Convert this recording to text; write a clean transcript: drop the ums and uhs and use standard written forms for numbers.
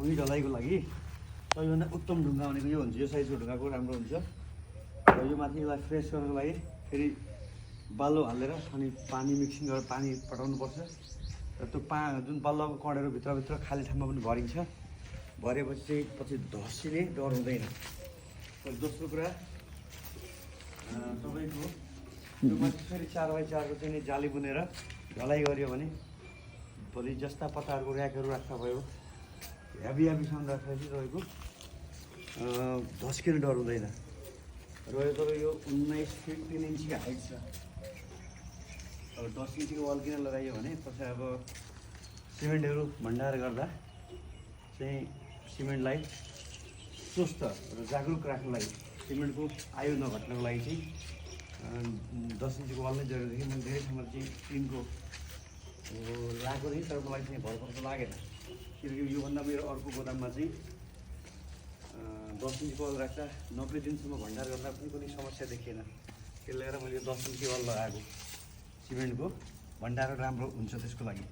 भुइँ ढलाइको लागि सबैभन्दा उत्तम ढुङ्गा भनेको यो हुन्छ। यो साइजको ढुङ्गाको राम्रो हुन्छ। र यो माथि यसलाई फ्रेस गर्नको लागि फेरि बालु हालेर अनि पानी मिक्सिङ गरेर पानी पटाउनुपर्छ। र त्यो जुन बालुवाको कणहरू भित्रभित्र खाली ठाउँमा पनि भरिन्छ। भरेपछि चाहिँ पछि धस्सिने डर हुँदैन। र दोस्रो कुरा तपाईँको यो माथि फेरि 4x4को चाहिँ जाली बुनेर ढलाइ गरियो भने भोलि जस्ता प्रकारको ऱ्याकहरू राख्दा भयो, हेभी सामान राख्दाखेरि तपाईँको धस्किने डर हुँदैन। र यो तपाईँ यो 19 फिट 3 इन्चको हाइट छ। अब 10 इन्चको वाल किन लगाइयो भने पछि अब सिमेन्टहरू भण्डार गर्दा चाहिँ सिमेन्टलाई स्वस्थ र जागरुक राख्नको लागि, सिमेन्टको आयु नघट्नको लागि चाहिँ 10 इन्चको वाल नै जरुरी थियो। मैले धेरै ठाउँमा चाहिँ टिनको लगाएको थिएँ, तर मलाई चाहिँ भरपर्दो लागेन। किनकि योभन्दा मेरो अर्को गोदाममा चाहिँ 10 इन्चको वाल राख्दा 90 दिनसम्म भण्डार गर्दा पनि कुनै समस्या देखिएन। त्यसले गर्दा मैले 10 इन्चको वाल लगाएको। सिमेन्टको भण्डारण राम्रो हुन्छ त्यसको लागि।